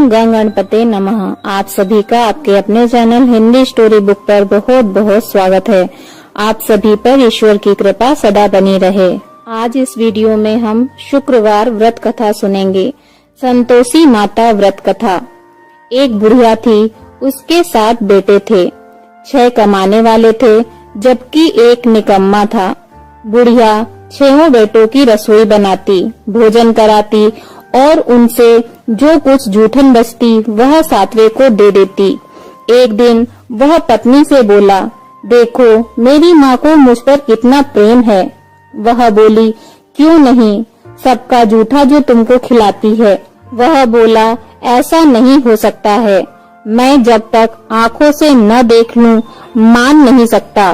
ओम गंग गणपते नमः। आप सभी का आपके अपने चैनल हिंदी स्टोरी बुक पर बहुत बहुत स्वागत है। आप सभी पर ईश्वर की कृपा सदा बनी रहे। आज इस वीडियो में हम शुक्रवार व्रत कथा सुनेंगे। संतोषी माता व्रत कथा। एक बुढ़िया थी, उसके 7 बेटे थे। 6 कमाने वाले थे जबकि एक निकम्मा था। बुढ़िया 6 बेटों की रसोई बनाती, भोजन कराती और उनसे जो कुछ जूठन बचती वह 7वें को दे देती। एक दिन वह पत्नी से बोला, देखो मेरी माँ को मुझ पर कितना प्रेम है। वह बोली, क्यों नहीं, सबका जूठा जो तुमको खिलाती है। वह बोला, ऐसा नहीं हो सकता है, मैं जब तक आँखों से न देख लूं मान नहीं सकता।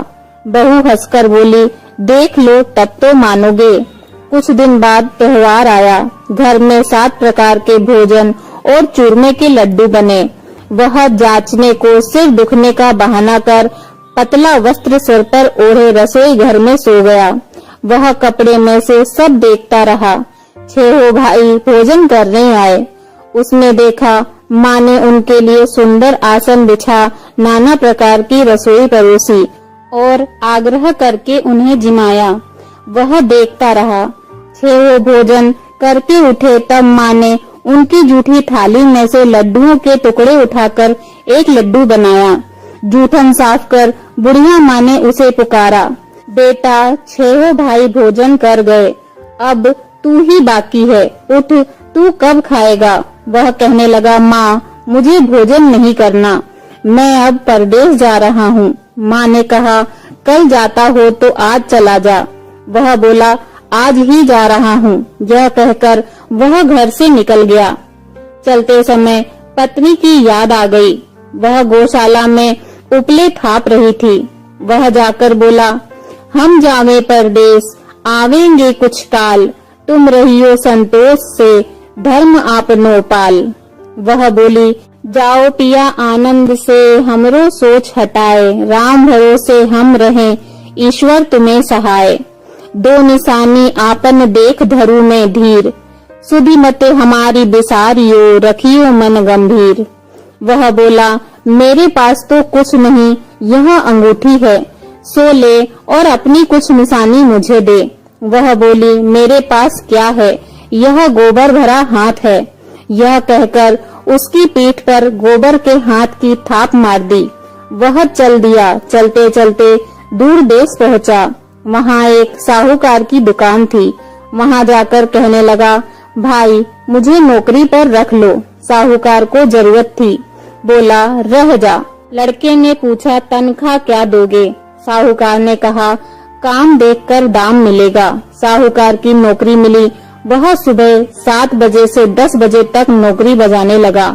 बहू हंसकर बोली, देख लो तब तो मानोगे। कुछ दिन बाद त्योहार आया। घर में 7 प्रकार के भोजन और चूरमे के लड्डू बने। वह जांचने को सिर दुखने का बहाना कर पतला वस्त्र सिर पर ओढ़े रसोई घर में सो गया। वह कपड़े में से सब देखता रहा। 6 भाई भोजन करने आए। उसने देखा माँ ने उनके लिए सुंदर आसन बिछा नाना प्रकार की रसोई परोसी और आग्रह करके उन्हें जिमाया। वह देखता रहा। 6 भोजन करके उठे तब माँ ने उनकी जूठी थाली में से लड्डुओं के टुकड़े उठाकर एक लड्डू बनाया। जूठन साफ कर बुढ़िया माँ ने उसे पुकारा, बेटा 6 भाई भोजन कर गए, अब तू ही बाकी है, उठ, तू कब खाएगा। वह कहने लगा, माँ मुझे भोजन नहीं करना, मैं अब परदेश जा रहा हूँ। माँ ने कहा, कल जाता हो तो आज चला जा। वह बोला, आज ही जा रहा हूँ। यह कहकर वह घर से निकल गया। चलते समय पत्नी की याद आ गई। वह गौशाला में उपले थाप रही थी। वह जाकर बोला, हम जावे परदेश, आवेंगे कुछ काल, तुम रहियो संतोष से, धर्म आपनो पाल। वह बोली, जाओ पिया आनंद से, हमरो सोच हटाए, राम भरोसे हम रहें, ईश्वर तुम्हें सहाय। 2 निशानी आपन देख धरु में धीर, सुधि मते हमारी बिसारियो, रखियो मन गंभीर। वह बोला, मेरे पास तो कुछ नहीं, यह अंगूठी है, सो ले और अपनी कुछ निशानी मुझे दे। वह बोली, मेरे पास क्या है, यह गोबर भरा हाथ है। यह कहकर उसकी पीठ पर गोबर के हाथ की थाप मार दी। वह चल दिया। चलते चलते दूर देश पहुँचा। वहाँ एक साहूकार की दुकान थी। वहाँ जाकर कहने लगा, भाई मुझे नौकरी पर रख लो। साहूकार को जरूरत थी। बोला, रह जा। लड़के ने पूछा, तनख्वाह क्या दोगे। साहूकार ने कहा, काम देखकर दाम मिलेगा। साहूकार की नौकरी मिली। वह सुबह 7 बजे से 10 बजे तक नौकरी बजाने लगा।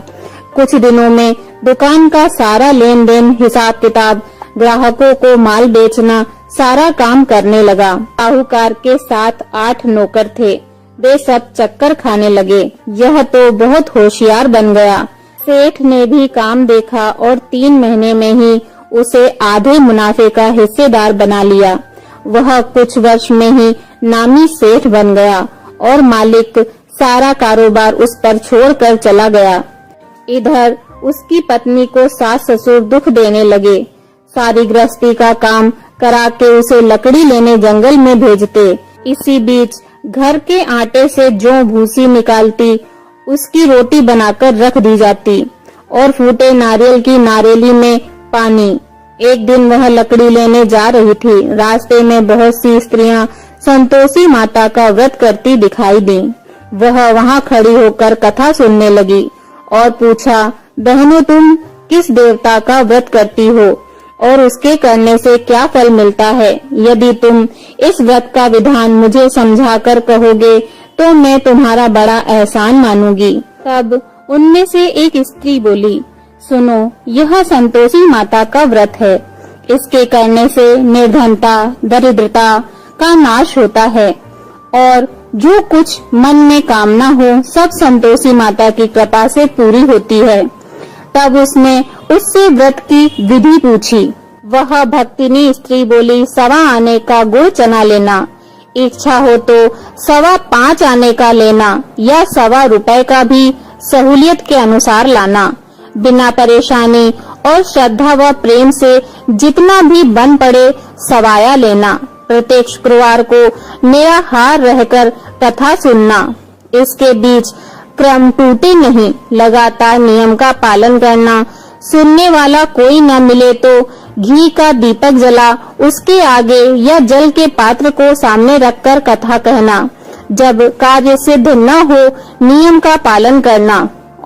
कुछ दिनों में दुकान का सारा लेन देन, हिसाब किताब, ग्राहकों को माल बेचना, सारा काम करने लगा। साहूकार के 7-8 नौकर थे। वे सब चक्कर खाने लगे। यह तो बहुत होशियार बन गया। सेठ ने भी काम देखा और 3 महीने में ही उसे आधे मुनाफे का हिस्सेदार बना लिया। वह कुछ वर्ष में ही नामी सेठ बन गया और मालिक सारा कारोबार उस पर छोड़कर चला गया। इधर उसकी पत्नी को सास ससुर दुख देने लगे। सारी गृहस्थी का काम करा के उसे लकड़ी लेने जंगल में भेजते। इसी बीच घर के आटे से जो भूसी निकालती उसकी रोटी बनाकर रख दी जाती और फूटे नारियल की नारेली में पानी। एक दिन वह लकड़ी लेने जा रही थी। रास्ते में बहुत सी स्त्रियां संतोषी माता का व्रत करती दिखाई दी। वह वहां खड़ी होकर कथा सुनने लगी और पूछा, बहनों तुम किस देवता का व्रत करती हो और उसके करने से क्या फल मिलता है। यदि तुम इस व्रत का विधान मुझे समझाकर कहोगे तो मैं तुम्हारा बड़ा एहसान मानूंगी। तब उनमें से एक स्त्री बोली, सुनो, यह संतोषी माता का व्रत है। इसके करने से निर्धनता, दरिद्रता का नाश होता है और जो कुछ मन में कामना हो सब संतोषी माता की कृपा से पूरी होती है। तब उसने उससे व्रत की विधि पूछी। वह भक्तिनी स्त्री बोली, 1.25 आने का गुड़ चना लेना, इच्छा हो तो 5.25 आने का लेना या 1.25 रुपए का भी सहूलियत के अनुसार लाना। बिना परेशानी और श्रद्धा व प्रेम से जितना भी बन पड़े सवाया लेना। प्रत्येक शुक्रवार को निराहार रहकर कथा सुनना। इसके बीच क्रम टूटे नहीं, लगातार नियम का पालन करना। सुनने वाला कोई न मिले तो घी का दीपक जला उसके आगे या जल के पात्र को सामने रखकर कथा कहना। जब कार्य सिद्ध न हो नियम का पालन करना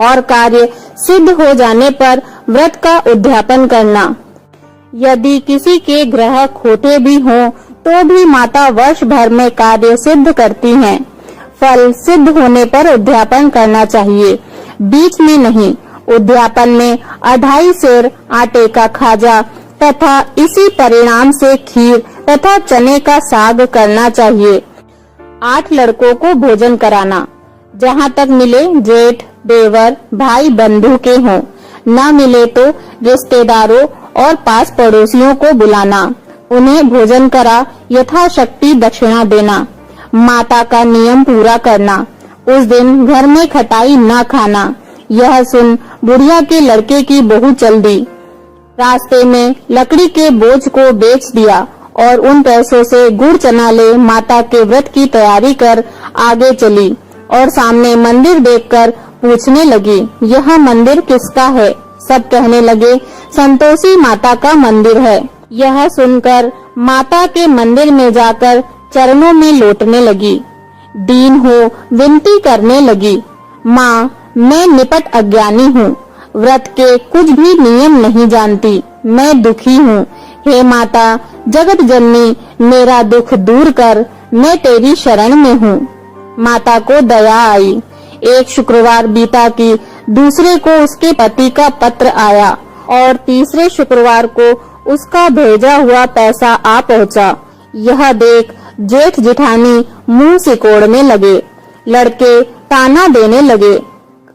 और कार्य सिद्ध हो जाने पर व्रत का उद्यापन करना। यदि किसी के ग्रह खोटे भी हों तो भी माता वर्ष भर में कार्य सिद्ध करती हैं। फल सिद्ध होने पर उद्यापन करना चाहिए, बीच में नहीं। उद्यापन में 2.5 सेर आटे का खाजा तथा इसी परिणाम से खीर तथा चने का साग करना चाहिए। 8 लड़कों को भोजन कराना। जहाँ तक मिले जेठ, देवर, भाई बंधु के हों, न मिले तो रिश्तेदारों और पास पड़ोसियों को बुलाना। उन्हें भोजन करा यथाशक्ति दक्षिणा देना। माता का नियम पूरा करना। उस दिन घर में खटाई न खाना। यह सुन बुढ़िया के लड़के की बहू चल दी। रास्ते में लकड़ी के बोझ को बेच दिया और उन पैसों से गुड़ चना ले माता के व्रत की तैयारी कर आगे चली और सामने मंदिर देखकर पूछने लगी, यह मंदिर किसका है? सब कहने लगे, संतोषी माता का मंदिर है। यह सुनकर माता के मंदिर में जाकर चरणों में लौटने लगी। दीन हो विनती करने लगी, माँ मैं निपट अज्ञानी हूँ, व्रत के कुछ भी नियम नहीं जानती, मैं दुखी हूँ। हे माता जगत जननी मेरा दुख दूर कर, मैं तेरी शरण में हूँ। माता को दया आई। एक शुक्रवार बीता कि दूसरे को उसके पति का पत्र आया और तीसरे शुक्रवार को उसका भेजा हुआ पैसा आ पहुँचा। यह देख जेठ जिठानी मुंह सिकोड़ने लगे। लड़के ताना देने लगे।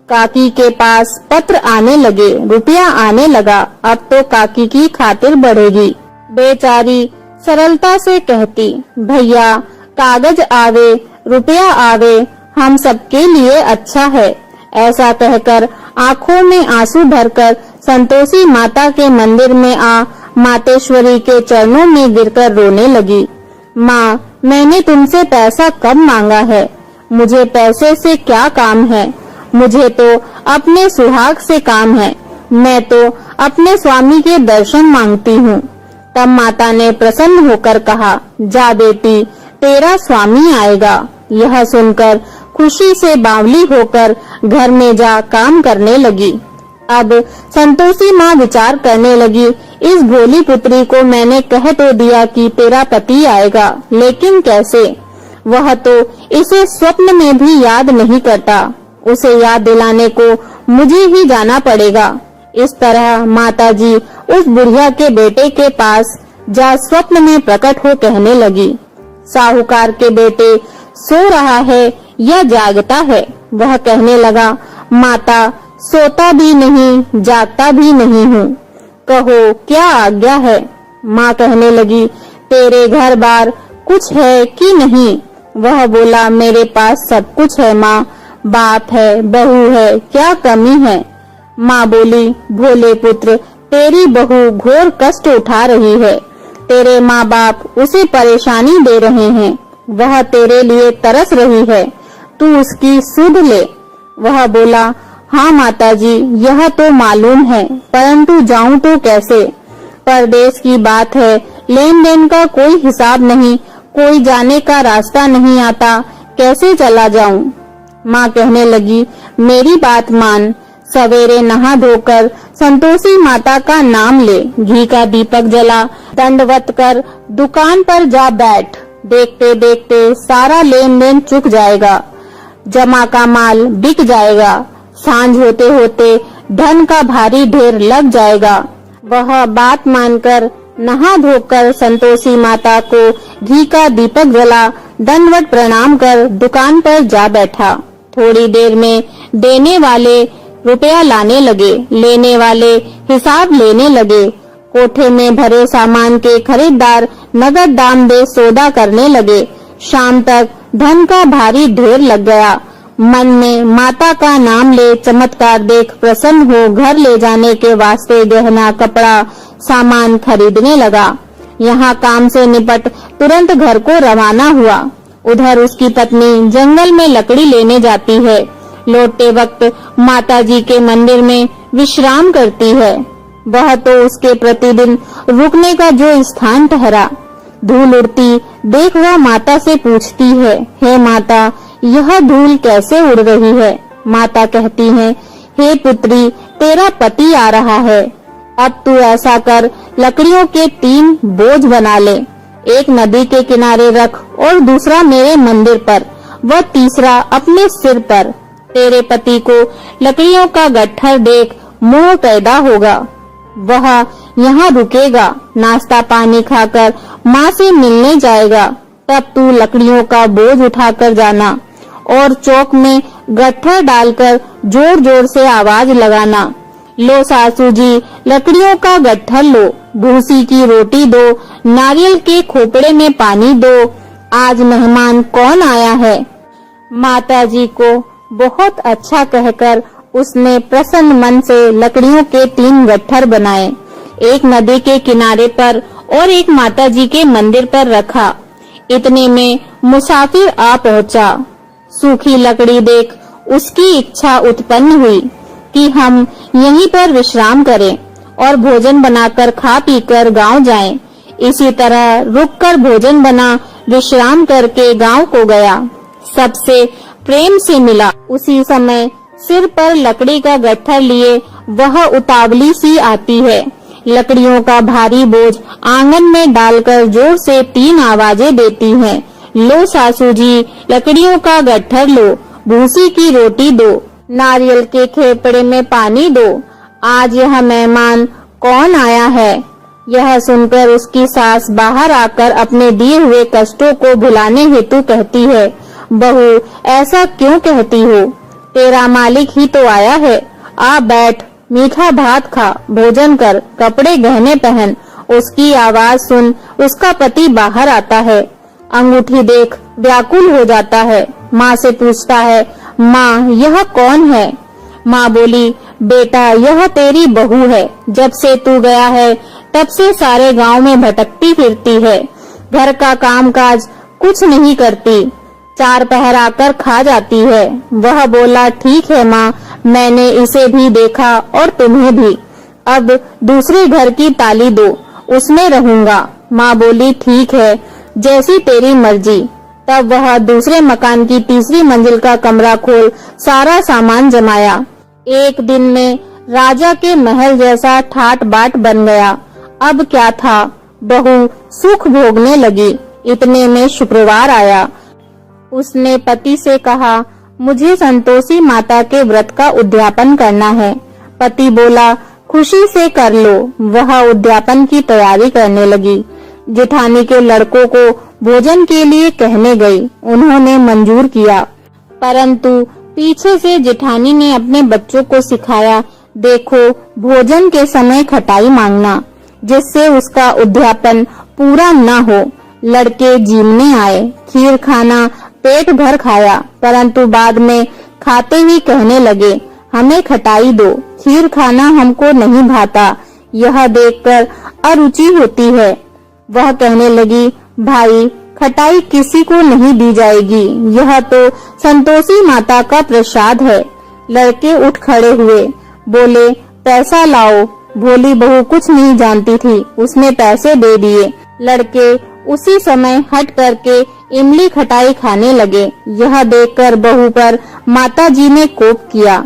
काकी के पास पत्र आने लगे, रुपया आने लगा, अब तो काकी की खातिर बढ़ेगी। बेचारी सरलता से कहती, भैया कागज आवे रुपया आवे, हम सबके लिए अच्छा है। ऐसा कहकर आंखों में आंसू भरकर संतोषी माता के मंदिर में आ मातेश्वरी के चरणों में गिरकर रोने लगी। माँ मैंने तुमसे पैसा कब मांगा है? मुझे पैसे से क्या काम है? मुझे तो अपने सुहाग से काम है। मैं तो अपने स्वामी के दर्शन मांगती हूँ। तब माता ने प्रसन्न होकर कहा, जा बेटी तेरा स्वामी आएगा। यह सुनकर खुशी से बावली होकर घर में जा काम करने लगी। अब संतोषी माँ विचार करने लगी, इस भोली पुत्री को मैंने कह तो दिया कि तेरा पति आएगा, लेकिन कैसे? वह तो इसे स्वप्न में भी याद नहीं करता। उसे याद दिलाने को मुझे ही जाना पड़ेगा। इस तरह माताजी उस बुढ़िया के बेटे के पास जा स्वप्न में प्रकट हो कहने लगी, साहूकार के बेटे सो रहा है या जागता है? वह कहने लगा, माता सोता भी नहीं जागता भी नहीं हूँ, कहो क्या आज्ञा है? माँ कहने लगी, तेरे घर बार कुछ है कि नहीं? वह बोला, मेरे पास सब कुछ है माँ, बाप है बहू है, क्या कमी है? माँ बोली, भोले पुत्र तेरी बहू घोर कष्ट उठा रही है, तेरे माँ बाप उसे परेशानी दे रहे हैं, वह तेरे लिए तरस रही है, तू उसकी सुध ले। वह बोला, हाँ माताजी यह तो मालूम है, परंतु जाऊं तो कैसे? परदेश की बात है, लेन देन का कोई हिसाब नहीं, कोई जाने का रास्ता नहीं आता, कैसे चला जाऊं? माँ कहने लगी, मेरी बात मान, सवेरे नहा धोकर संतोषी माता का नाम ले, घी का दीपक जला, दंडवत कर दुकान पर जा बैठ। देखते देखते सारा लेन देन चुक जाएगा, जमा का माल बिक जाएगा, सांझ होते होते धन का भारी ढेर लग जाएगा। वह बात मानकर नहा धोकर संतोषी माता को घी का दीपक जला, दंडवत प्रणाम कर दुकान पर जा बैठा। थोड़ी देर में देने वाले रुपया लाने लगे, लेने वाले हिसाब लेने लगे। कोठे में भरे सामान के खरीदार नगद दाम दे सौदा करने लगे। शाम तक धन का भारी ढेर लग गया। मन में माता का नाम ले चमत्कार देख प्रसन्न हो घर ले जाने के वास्ते गहना कपड़ा सामान खरीदने लगा। यहाँ काम से निपट तुरंत घर को रवाना हुआ। उधर उसकी पत्नी जंगल में लकड़ी लेने जाती है। लौटते वक्त माताजी के मंदिर में विश्राम करती है। वह तो उसके प्रतिदिन रुकने का जो स्थान ठहरा। धूल उड़ती देख वह माता से पूछती है, हे माता, यह धूल कैसे उड़ रही है? माता कहती है, हे पुत्री, तेरा पति आ रहा है। अब तू ऐसा कर, लकड़ियों के 3 बोझ बना ले। एक नदी के किनारे रख और दूसरा मेरे मंदिर पर, वह तीसरा अपने सिर पर। तेरे पति को लकड़ियों का गट्ठर देख मोह पैदा होगा। वह यहाँ रुकेगा, नाश्ता पानी खाकर माँ से मिलने जाएगा। तब तू लकड़ियों का बोझ उठाकर जाना और चौक में गट्ठर डालकर जोर जोर से आवाज लगाना, लो सासू जी, लकड़ियों का गट्ठर लो, भूसी की रोटी दो, नारियल के खोपड़े में पानी दो, आज मेहमान कौन आया है। माताजी को बहुत अच्छा कहकर उसने प्रसन्न मन से लकड़ियों के 3 गट्ठर बनाए। एक नदी के किनारे पर और एक माताजी के मंदिर पर रखा। इतने में मुसाफिर आ पहुंचा। सूखी लकड़ी देख उसकी इच्छा उत्पन्न हुई कि हम यहीं पर विश्राम करें और भोजन बनाकर खा पीकर गांव जाएं। इसी तरह रुककर भोजन बना विश्राम करके गांव को गया। सबसे प्रेम से मिला। उसी समय सिर पर लकड़ी का गट्ठर लिए वह उतावली सी आती है। लकड़ियों का भारी बोझ आंगन में डालकर जोर से 3 आवाजें देती है, लो सासू जी, लकड़ियों का गट्ठर लो, भूसी की रोटी दो, नारियल के खेपड़े में पानी दो, आज यह मेहमान कौन आया है। यह सुनकर उसकी सास बाहर आकर अपने दिए हुए कष्टों को भुलाने हेतु कहती है, बहू, ऐसा क्यों कहती हो? तेरा मालिक ही तो आया है। आ बैठ, मीठा भात खा, भोजन कर, कपड़े गहने पहन। उसकी आवाज सुन उसका पति बाहर आता है। अंगूठी देख व्याकुल हो जाता है। माँ से पूछता है, माँ, यह कौन है? माँ बोली, बेटा, यह तेरी बहू है। जब से तू गया है तब से सारे गांव में भटकती फिरती है। घर का कामकाज कुछ नहीं करती, 4 पहर आकर खा जाती है। वह बोला, ठीक है माँ, मैंने इसे भी देखा और तुम्हें भी। अब दूसरे घर की ताली दो, उसमें रहूंगा। माँ बोली, ठीक है, जैसी तेरी मर्जी। तब वह दूसरे मकान की 3री मंजिल का कमरा खोल सारा सामान जमाया। एक दिन में राजा के महल जैसा ठाट बाट बन गया। अब क्या था, बहू सुख भोगने लगी। इतने में शुक्रवार आया। उसने पति से कहा, मुझे संतोषी माता के व्रत का उद्यापन करना है। पति बोला, खुशी से कर लो। वह उद्यापन की तैयारी करने लगी। जेठानी के लड़कों को भोजन के लिए कहने गई। उन्होंने मंजूर किया, परंतु पीछे से जेठानी ने अपने बच्चों को सिखाया, देखो, भोजन के समय खटाई मांगना, जिससे उसका उद्यापन पूरा न हो। लड़के जीमने आए। खीर खाना पेट भर खाया, परंतु बाद में खाते ही कहने लगे, हमें खटाई दो, खीर खाना हमको नहीं भाता। यह देखकर अरुचि होती है। वह कहने लगी, भाई, खटाई किसी को नहीं दी जाएगी, यह तो संतोषी माता का प्रसाद है। लड़के उठ खड़े हुए, बोले, पैसा लाओ। भोली बहू कुछ नहीं जानती थी, उसने पैसे दे दिए। लड़के उसी समय हट करके इमली खटाई खाने लगे। यह देखकर बहू पर माताजी ने कोप किया।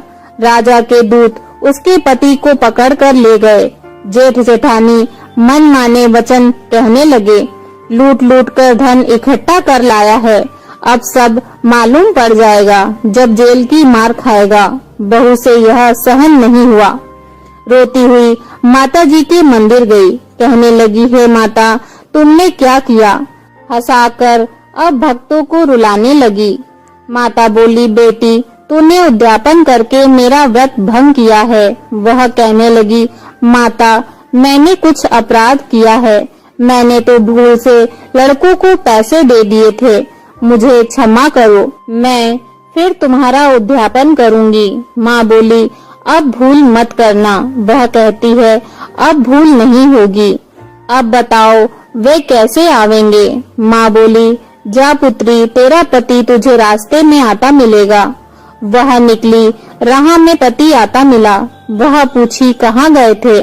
राजा के दूत उसके पति को पकड़कर ले गए। जेठ जेठानी मन माने वचन कहने लगे, लूट लूट कर धन इकट्ठा कर लाया है, अब सब मालूम पड़ जाएगा, जब जेल की मार खाएगा। बहू से यह सहन नहीं हुआ। रोती हुई माताजी के मंदिर गई। कहने लगी, हे माता, तुमने क्या किया? हंसाकर अब भक्तों को रुलाने लगी। माता बोली, बेटी, तूने उद्यापन करके मेरा व्रत भंग किया है। वह कहने लगी, माता, मैंने कुछ अपराध किया है। मैंने तो भूल से लड़कों को पैसे दे दिए थे। मुझे क्षमा करो, मैं फिर तुम्हारा उद्यापन करूंगी। माँ बोली, अब भूल मत करना। वह कहती है, अब भूल नहीं होगी। अब बताओ वे कैसे आवेंगे? माँ बोली, जा पुत्री, तेरा पति तुझे रास्ते में आता मिलेगा। वह निकली, राह में पति आता मिला। वह पूछी, कहाँ गए थे?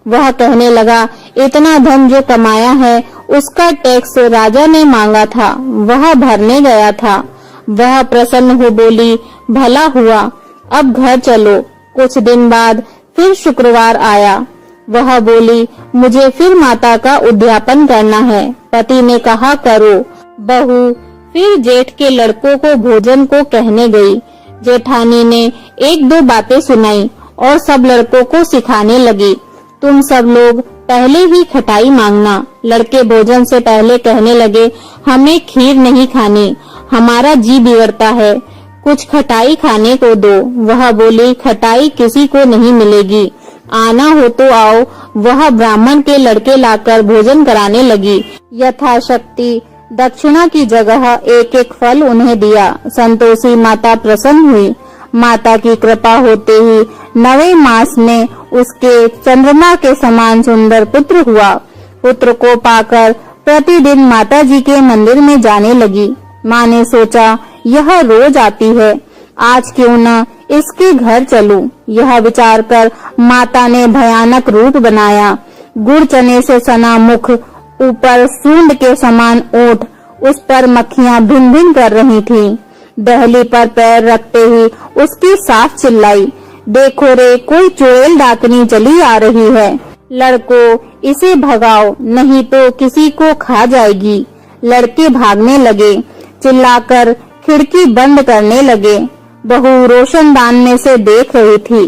वह कहने लगा, इतना धन जो कमाया है उसका टैक्स राजा ने मांगा था, वह भरने गया था। वह प्रसन्न हो बोली, भला हुआ, अब घर चलो। कुछ दिन बाद फिर शुक्रवार आया। वह बोली, मुझे फिर माता का उद्यापन करना है। पति ने कहा, करो। बहू फिर जेठ के लड़कों को भोजन को कहने गई। जेठानी ने एक दो बातें सुनाई और सब लड़कों को सिखाने लगी, तुम सब लोग पहले ही खटाई मांगना। लड़के भोजन से पहले कहने लगे, हमें खीर नहीं खानी, हमारा जी बिगड़ता है, कुछ खटाई खाने को दो। वह बोली, खटाई किसी को नहीं मिलेगी, आना हो तो आओ। वह ब्राह्मण के लड़के लाकर भोजन कराने लगी। यथाशक्ति दक्षिणा की जगह एक एक फल उन्हें दिया। संतोषी माता प्रसन्न हुई। माता की कृपा होते ही 9वें मास में उसके चंद्रमा के समान सुंदर पुत्र हुआ। पुत्र को पाकर प्रतिदिन माता जी के मंदिर में जाने लगी। माँ ने सोचा, यह रोज आती है, आज क्यों न इसके घर चलूं। यह विचार कर माता ने भयानक रूप बनाया। गुड़ चने से सना मुख, ऊपर सूंड के समान ओठ, उस पर मक्खियां भिन भिन कर रही थीं। दहली पर पैर रखते ही उसकी सास चिल्लाई, देखो रे, कोई चुड़ैल डाकनी चली आ रही है, लड़को इसे भगाओ, नहीं तो किसी को खा जाएगी। लड़के भागने लगे, चिल्लाकर खिड़की बंद करने लगे। बहू रोशनदान में से देख रही थी।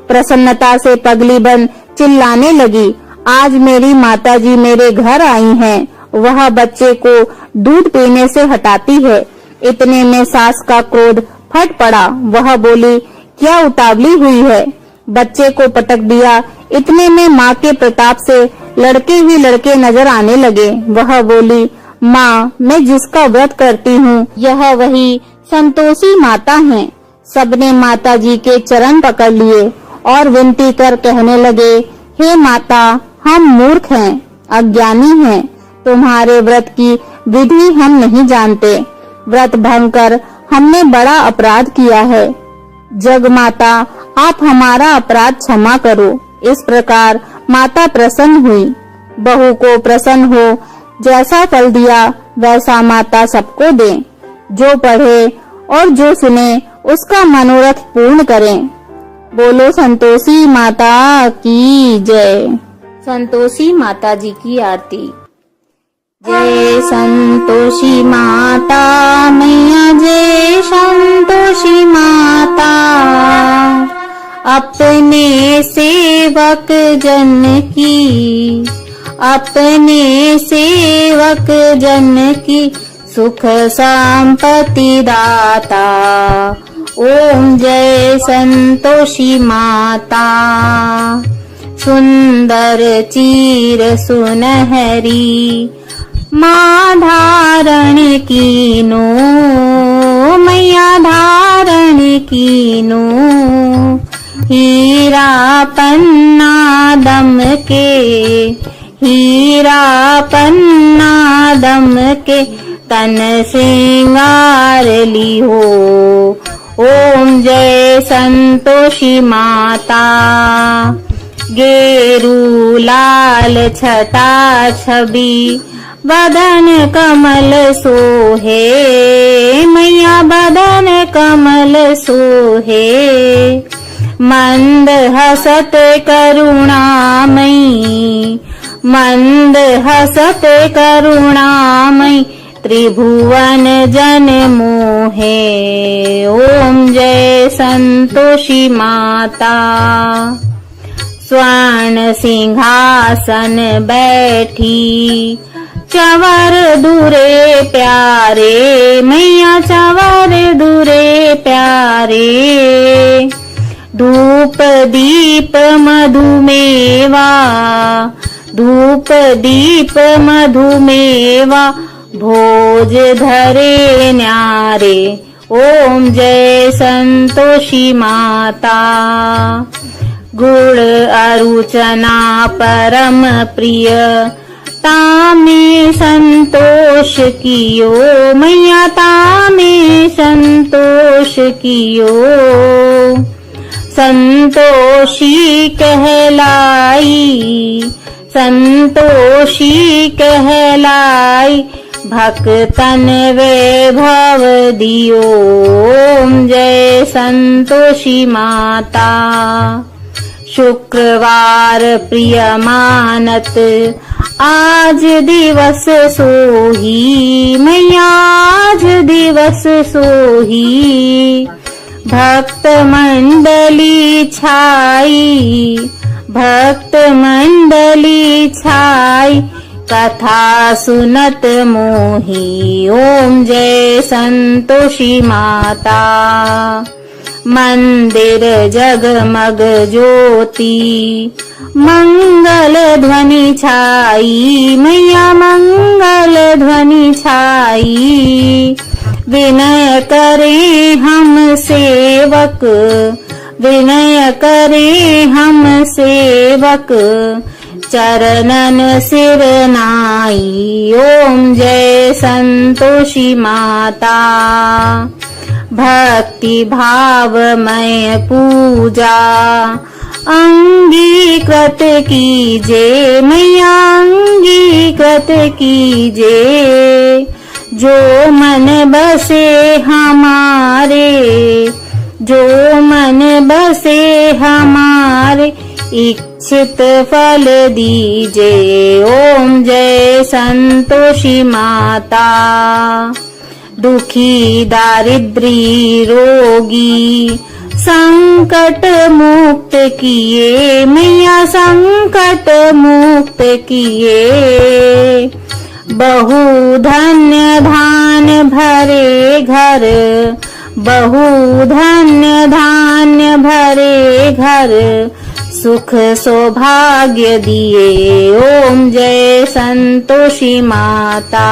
प्रसन्नता से पगली बन चिल्लाने लगी, आज मेरी माताजी मेरे घर आई हैं। वह बच्चे को दूध पीने से हटाती है। इतने में सास का क्रोध फट पड़ा। वह बोली, क्या उतावली हुई है? बच्चे को पटक दिया। इतने में माँ के प्रताप से लड़के ही लड़के नजर आने लगे। वह बोली, माँ, मैं जिसका व्रत करती हूँ यह वही संतोषी माता हैं। सबने माता जी के चरण पकड़ लिए और विनती कर कहने लगे, हे माता, हम मूर्ख हैं, अज्ञानी हैं, तुम्हारे व्रत की विधि हम नहीं जानते। व्रत भंग कर हमने बड़ा अपराध किया है। जग माता, आप हमारा अपराध क्षमा करो। इस प्रकार माता प्रसन्न हुई। बहू को प्रसन्न हो, जैसा फल दिया वैसा माता सबको दे। जो पढ़े और जो सुने उसका मनोरथ पूर्ण करें। बोलो संतोषी माता की जय। संतोषी माता जी की आरती। जय संतोषी माता मैया, जय संतोषी माता, अपने सेवक जन की, अपने सेवक जन की सुख संपत्ति दाता। ओम जय संतोषी माता। सुंदर चीर सुनहरी माँ धारण कीनो, मैया धारण कीनो। हीरा पन्ना दम के, हीरा पन्ना दम के, तन श्रृंगार ली हो। ओम जय संतोषी माता। गेरू लाल छटा छवि, बदन कमल सोहे, मैया बदन कमल सोहे। मंद हसत करुणामयी, मंद हसत करुणामयी, त्रिभुवन जन मोहे। ओम जय संतोषी माता। स्वर्ण सिंहासन बैठी, चवर दूरे प्यारे, मैया चवर दूरे प्यारे। धूप दीप मधुमेवा, धूप दीप मधुमेवा, भोज धरे न्यारे। ओम जय संतोषी माता। गुण अरुचना परम प्रिय, तामे संतोष कियो मैया तामे संतोष कियो। संतोषी कहलाई, संतोषी कहलाई, भक्तन वैभव दियो। ओम जय संतोषी माता। शुक्रवार प्रिय मानत, आज दिवस सोही मैया आज दिवस सोही। भक्त मंडली छाई, भक्त मंडली छाई, कथा सुनत मोही। ओम जय संतोषी माता। मंदिर जगमग ज्योति, मंगल ध्वनि छाई मैया मंगल ध्वनि छाई। विनय करे हम सेवक, विनय करे हम सेवक, चरणन सिर नाई। ओम जय संतोषी माता। भक्ति भावमय पूजा अंगीकृत कीजे मैया अंगीकृत कीजे। जो मन बसे हमारे, जो मन बसे हमारे, इच्छित फल दीजे। ओम जय संतोषी माता। दुखी दारिद्री रोगी संकट मुक्त किए मैया संकट मुक्त किए। बहु धन्य धान्य भरे घर, बहु धन्य धान्य भरे घर, सुख सौभाग्य दिए। ओम जय संतोषी माता।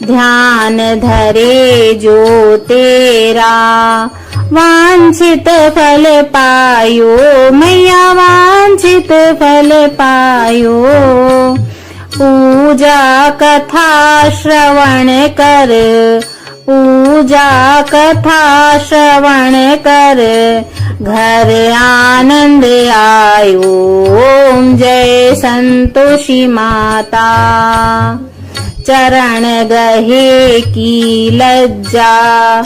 ध्यान धरे जो तेरा, वांछित फल पायो मैया वांछित फल पायो। पूजा कथा श्रवण कर, पूजा कथा श्रवण कर, घर आनंद आयो। ओम जय संतोषी माता। चरण गहे की लज्जा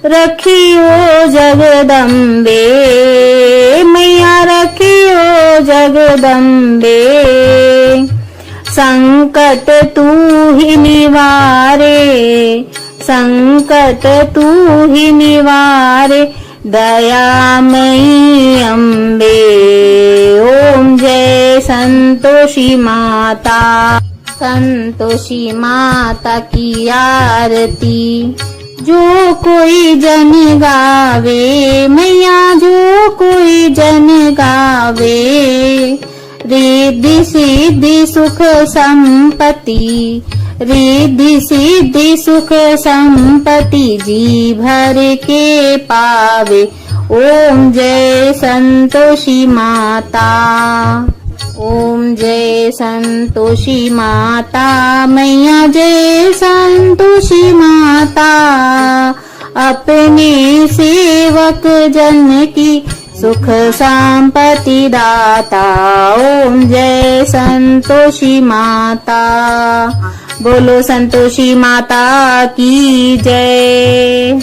रखियो जगदम्बे मैया रखियो जगदम्बे। संकट तू ही निवारे, संकट तू ही निवारे, दयामयी अम्बे। ओम जय संतोषी माता। संतोषी माता की आरती जो कोई जन गावे मैया जो कोई जन गावे। रिद्धि सिद्धि सुख संपत्ति, रिद्धि सिद्धि सुख संपत्ति, जी भर के पावे। ओम जय संतोषी माता। ओम जय संतोषी माता मैया जय संतोषी माता। अपने सेवक जन की सुख संपत्ति दाता। ओम जय संतोषी माता। बोलो संतोषी माता की जय।